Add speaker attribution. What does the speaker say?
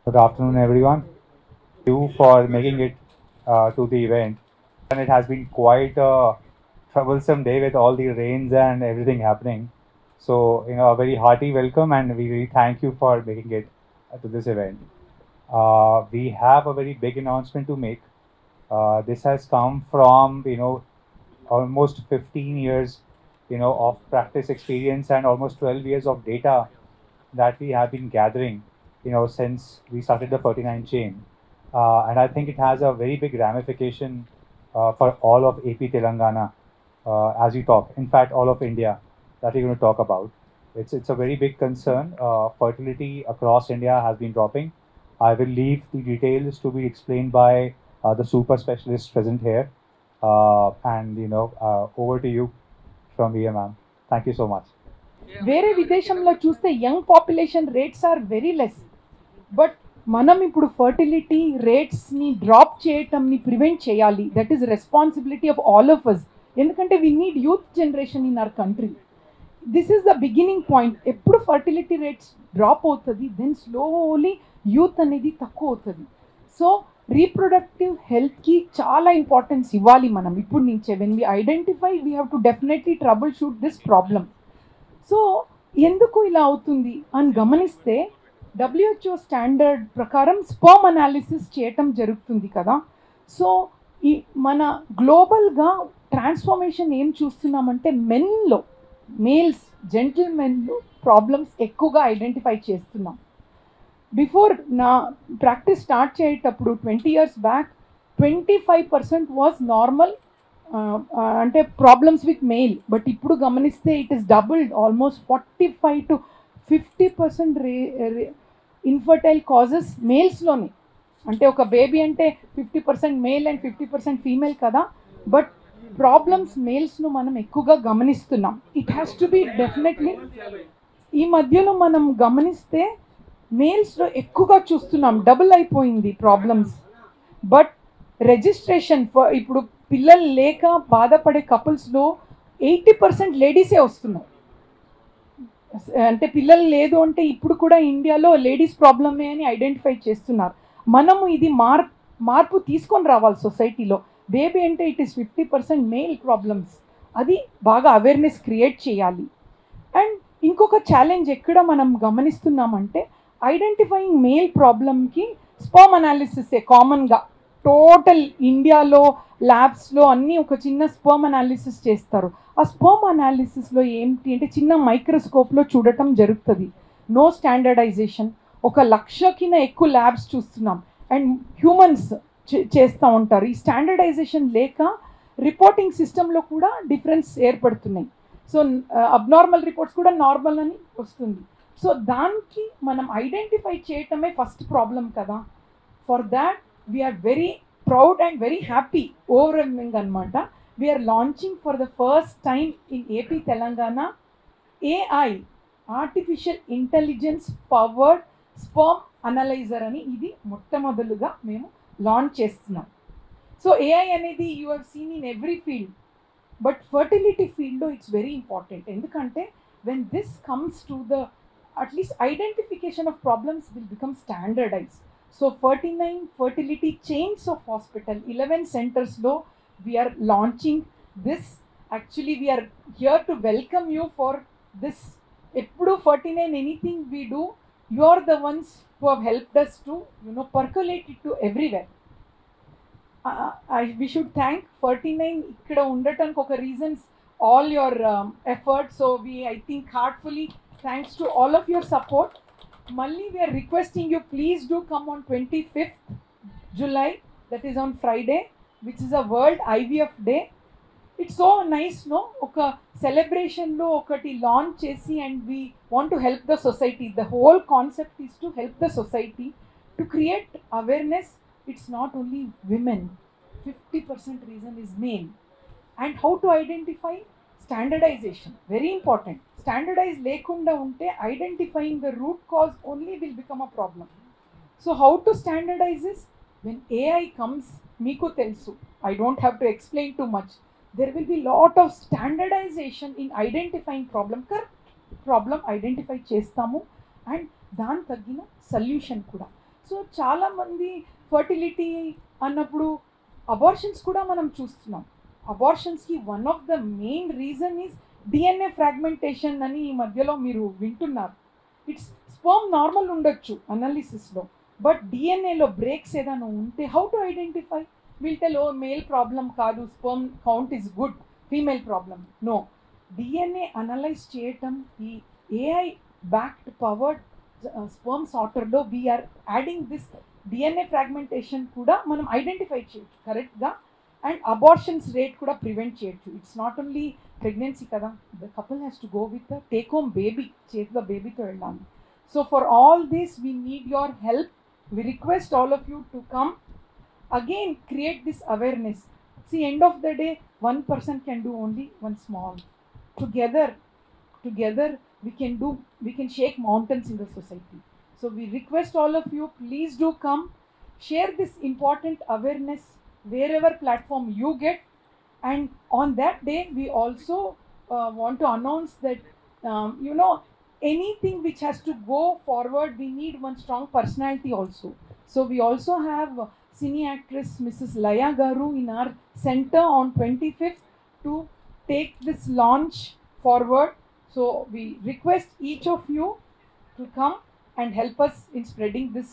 Speaker 1: Good afternoon, everyone. Thank you for making it to the event. And it has been quite a troublesome day with all the rains and everything happening. So, a very hearty welcome, and we really thank you for making it to this event. We have a very big announcement to make. This has come from, almost 15 years, of practice experience and almost 12 years of data that we have been gathering, since we started the 49 chain. And I think it has a very big ramification for all of AP Telangana as we talk. In fact, all of India that we're going to talk about. It's a very big concern. Fertility across India has been dropping. I will leave the details to be explained by the super specialists present here. Over to you from here, ma'am. Thank you so much.
Speaker 2: వేరే విదేశంలో చూస్తే young population rates are very less, but మనం ఇప్పుడు fertility రేట్స్ని drop చేయటంని prevent చేయాలి. That is responsibility of all of us. ఎందుకంటే we need youth generation in our country. This is the beginning point. ఎప్పుడు ఫర్టిలిటీ రేట్స్ డ్రాప్ అవుతుంది, then slowly youth అనేది తక్కువ అవుతుంది. సో రీప్రొడక్టివ్ హెల్త్కి చాలా ఇంపార్టెన్స్ ఇవ్వాలి మనం ఇప్పుడు నుంచే. When we identify we have to definitely trouble shoot this problem. So ఎందుకు ఇలా అవుతుంది అని గమనిస్తే డబ్ల్యూహెచ్ఓ స్టాండర్డ్ ప్రకారం స్పర్మ్ అనాలిసిస్ చేయటం జరుగుతుంది కదా. సో ఈ మన గ్లోబల్గా ట్రాన్స్ఫర్మేషన్ ఏం చూస్తున్నామంటే మెన్లో, మేల్స్ జెంటిల్మెన్లో ప్రాబ్లమ్స్ ఎక్కువగా ఐడెంటిఫై చేస్తున్నాం. బిఫోర్ నా ప్రాక్టీస్ స్టార్ట్ చేసేటప్పుడు 20 years బ్యాక్ 25% వాజ్ నార్మల్, అంటే ప్రాబ్లమ్స్ విత్ మెయిల్. బట్ ఇప్పుడు గమనిస్తే it is doubled, almost 45 to 50% infertile causes మేల్స్లోనే. అంటే ఒక బేబీ అంటే 50% మేల్ అండ్ 50% ఫీమేల్ కదా, బట్ ప్రాబ్లమ్స్ మేల్స్ను మనం ఎక్కువగా గమనిస్తున్నాం. It has to be definitely ఈ మధ్యలో మనం గమనిస్తే మేల్స్లో ఎక్కువగా చూస్తున్నాం, డబుల్ అయిపోయింది ప్రాబ్లమ్స్. బట్ రిజిస్ట్రేషన్ ఇప్పుడు పిల్లలు లేక బాధపడే కపుల్స్లో 80% లేడీసే వస్తున్నారు. అంటే పిల్లలు లేదు అంటే ఇప్పుడు కూడా ఇండియాలో లేడీస్ ప్రాబ్లమే అని ఐడెంటిఫై చేస్తున్నారు. మనము ఇది మార్పు తీసుకొని రావాలి సొసైటీలో. బేబీ అంటే ఇట్ ఈస్ 50% మేల్ ప్రాబ్లమ్స్, అది బాగా అవేర్నెస్ క్రియేట్ చేయాలి. అండ్ ఇంకొక ఛాలెంజ్ ఎక్కడ మనం గమనిస్తున్నామంటే ఐడెంటిఫైయింగ్ మేల్ ప్రాబ్లమ్కి స్పర్మ్ అనాలిసిసే కామన్గా టోటల్ ఇండియాలో ల్యాబ్స్లో అన్నీ ఒక చిన్న స్పర్మ్ అనాలిసిస్ చేస్తారు. ఆ స్పర్మ్ అనాలిసిస్లో ఏంటి అంటే చిన్న మైక్రోస్కోప్లో చూడటం జరుగుతుంది. No standardisation. 1,00,000కిన ఎక్కువ ల్యాబ్స్ చూస్తున్నాం అండ్ హ్యూమన్స్ చేస్తూ ఉంటారు. ఈ స్టాండర్డైజేషన్ లేక రిపోర్టింగ్ సిస్టంలో కూడా డిఫరెన్స్ ఏర్పడుతున్నాయి. సో అబ్నార్మల్ రిపోర్ట్స్ కూడా నార్మల్ అని వస్తుంది. సో దానికి మనం ఐడెంటిఫై చేయటమే ఫస్ట్ ప్రాబ్లం కదా. For that we are very proud and very happy, overwhelming అనమాట. We are launching for the first time in AP Telangana AI, artificial intelligence powered sperm analyser అని ఇది మొట్టమొదలుగా మేము లాంచ్ చేస్తున్నాం. సో AI అనేది you have seen in every field, but fertility ఫీల్డ్లో it's very important. ఎందుకంటే when this comes to the at least identification of problems will become standardised. So 49 fertility chains of hospital, 11 centersలో we are launching this. Actually we are here to welcome you for this. ఎప్పుడు 49 anything we do, you are the ones who have helped us to percolate it to everywhere. We should thank 49 ఇక్కడ ఉండటానికి ఒక reasons all your efforts. So I think heartfully thanks to all of your support. Malli we are requesting you, please do come on 25th July, that is on Friday, which is a World IVF Day. It's so nice, no? Oka celebration lo okati launch chesi and we want to help the society. The whole concept is to help the society to create awareness. It's not only women, 50% reason is male. And how to identify? Standardization, very important. Standardize lekunda unte identifying the root cause only will become a problem. So how to standardize this? When AI comes, meeku telusu, I don't have to explain too much. There will be lot of standardization in identifying problem identify chestamu and dan taggina solution kuda. So చాలామంది fertility అన్నప్పుడు abortions కూడా మనం చూస్తున్నాం. అబార్షన్స్కి one of the main reason is DNA fragmentation అని ఈ మధ్యలో మీరు వింటున్నారు. ఇట్స్ స్పర్మ్ నార్మల్ ఉండొచ్చు అనాలిసిస్లో, బట్ డిఎన్ఏలో బ్రేక్స్ ఏదైనా ఉంటే how to identify? Will tell oh male problem కాదు, sperm count is good, female problem. No, DNA analyse చేయటం ఈ ఏఐ బ్యాక్డ్ పవర్డ్ స్పర్మ్ సార్టర్లో we are adding this DNA fragmentation కూడా మనం identify చేయొచ్చు కరెక్ట్గా, అండ్ అబార్షన్స్ రేట్ కూడా ప్రివెంట్ చేయొచ్చు. ఇట్స్ నాట్ ఓన్లీ ప్రెగ్నెన్సీ కదా, the couple has to go with take home baby, చేతిలో బేబీతో వెళ్ళాలి. So for all this we need your help. We request all of you to come again, create this awareness. See, end of the day, one person can do only one small. Together we can shake mountains in the society. So we request all of you, please do come, share this important awareness wherever platform you get. And on that day we also want to announce that anything which has to go forward, we need one strong personality also. So we also have cine actress Mrs. Laya Garu in our center on 25th to take this launch forward. So we request each of you to come and help us in spreading this